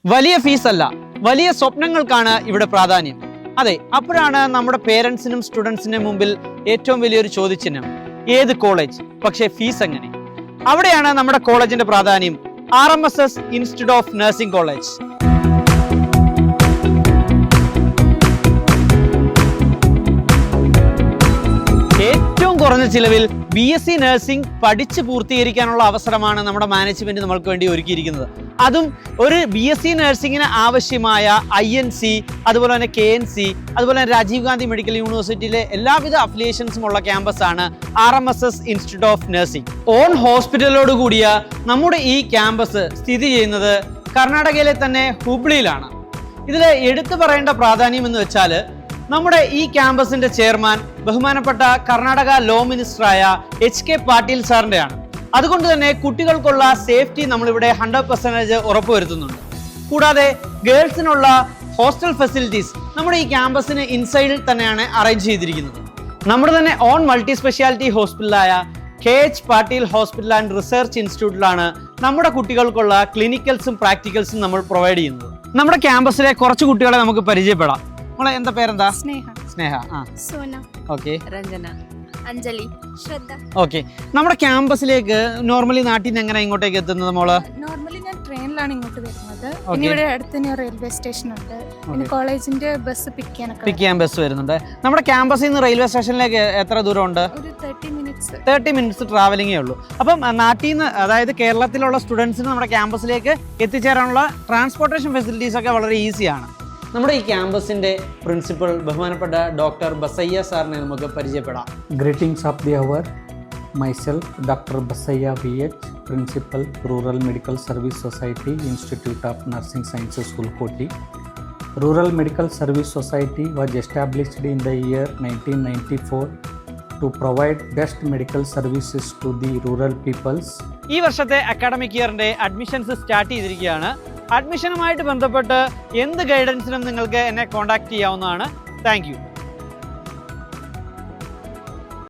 വലിയ ഫീസ് അല്ല, വലിയ സ്വപ്നങ്ങൾക്കാണ് ഇവിടെ പ്രാധാന്യം. അതെ, അപ്പോഴാണ് നമ്മുടെ പേരൻസിനും സ്റ്റുഡൻസിനും മുമ്പിൽ ഏറ്റവും വലിയൊരു ചോദ്യചിഹ്നം, ഏത് കോളേജ്, പക്ഷേ ഫീസ് എങ്ങനെ? അവിടെയാണ് നമ്മുടെ കോളേജിന്റെ പ്രാധാന്യം. RMSS institute of nursing college. ഏറ്റവും കുറഞ്ഞ ചിലവിൽ BSc നഴ്സിംഗ് പഠിച്ച് പൂർത്തീകരിക്കാനുള്ള അവസരമാണ് നമ്മുടെ മാനേജ്മെന്റ് നമ്മൾക്ക് വേണ്ടി ഒരുക്കിയിരിക്കുന്നത്. അതും ഒരു BSc നഴ്സിംഗിന് ആവശ്യമായ INC, അതുപോലെ തന്നെ KNC, അതുപോലെ തന്നെ രാജീവ് ഗാന്ധി മെഡിക്കൽ യൂണിവേഴ്സിറ്റിയിലെ എല്ലാവിധ അഫിലിയേഷൻസും ഉള്ള ക്യാമ്പസാണ് RMSS institute of nursing. On ഹോസ്പിറ്റലോട് കൂടിയ നമ്മുടെ ഈ ക്യാമ്പസ് സ്ഥിതി ചെയ്യുന്നത് കർണാടകയിലെ തന്നെ ഹുബ്ലിയിലാണ്. ഇതിൽ എടുത്തു പറയേണ്ട പ്രാധാന്യം എന്ന് വെച്ചാൽ, നമ്മുടെ ഈ ക്യാമ്പസിന്റെ ചെയർമാൻ ബഹുമാനപ്പെട്ട കർണാടക ലോ മിനിസ്റ്ററായ HK പാട്ടീൽ സാറിൻ്റെയാണ്. അതുകൊണ്ട് തന്നെ കുട്ടികൾക്കുള്ള സേഫ്റ്റി നമ്മളിവിടെ 100% ഉറപ്പുവരുത്തുന്നുണ്ട്. കൂടാതെ ഗേൾസിനുള്ള ഹോസ്റ്റൽ ഫെസിലിറ്റീസ് നമ്മുടെ ഈ ക്യാമ്പസിന് ഇൻസൈഡിൽ തന്നെയാണ് അറേഞ്ച് ചെയ്തിരിക്കുന്നത്. നമ്മുടെ തന്നെ on multi speciality ഹോസ്പിറ്റലായ KH Patil hospital and research ഇൻസ്റ്റിറ്റ്യൂട്ടിലാണ് നമ്മുടെ കുട്ടികൾക്കുള്ള ക്ലിനിക്കൽസും പ്രാക്ടിക്കൽസും നമ്മൾ പ്രൊവൈഡ് ചെയ്യുന്നത്. നമ്മുടെ ക്യാമ്പസിലെ കുറച്ച് കുട്ടികളെ നമുക്ക് പരിചയപ്പെടാം. നമ്മളെ എന്താ പേരെന്താ? സ്നേഹ. സോന. ഓക്കെ. രഞ്ജന. അഞ്ജലി. ശ്രദ്ധ. ഓക്കെ. നമ്മുടെ ക്യാമ്പസിലേക്ക് നോർമലി നാട്ടിൽ നിന്ന് എങ്ങനെ ഇങ്ങോട്ടേക്ക് എത്തുന്നത് മോള്? നോർമലി ഞാൻ ട്രെയിനിലാണ് ഇങ്ങോട്ട് വരുന്നത്. പിന്നെ ഇവിടെ അടുത്ത് തന്നെ റെയിൽവേ സ്റ്റേഷൻ ഉണ്ട്. പിന്നെ കോളേജിന്റെ ബസ് പിക്ക് ചെയ്യാൻ ബസ് വരുന്നുണ്ട്. നമ്മുടെ ക്യാമ്പസിൽ നിന്ന് റെയിൽവേ സ്റ്റേഷനിലേക്ക് എത്ര ദൂരം ഉണ്ട്? ഒരു 30 മിനിറ്റ്സ് ട്രാവലിംഗേ ഉള്ളൂ. അപ്പം നാട്ടിൽ നിന്ന്, അതായത് കേരളത്തിലുള്ള സ്റ്റുഡൻസിന് നമ്മുടെ ക്യാമ്പസിലേക്ക് എത്തിച്ചേരാനുള്ള ട്രാൻസ്പോർട്ടേഷൻ ഫെസിലിറ്റീസ് ഒക്കെ വളരെ ഈസിയാണ്. നമ്മുടെ ഈ ക്യാമ്പസിന്റെ പ്രിൻസിപ്പൽ ബഹുമാനപ്പെട്ട ഡോക്ടർ ബസയ്യ സാറിനെ നമുക്ക് പരിചയപ്പെടാം. Greetings of the hour. Myself, Dr. Basaya VH, Principal, Rural Medical Service Society, Institute of Nursing Sciences, Hulkoti. Rural Medical Service Society was established in the year 1994 to provide best medical services to the rural peoples. ഈ വർഷത്തെ academic ഇയറിന്റെ admissions start ചെയ്തിരിക്കുകയാണ്. അഡ്മിഷനുമായിട്ട് ബന്ധപ്പെട്ട് എന്ത് ഗൈഡൻസിനും നിങ്ങൾക്ക് എന്നെ contact ചെയ്യാവുന്നതാണ്. Thank you.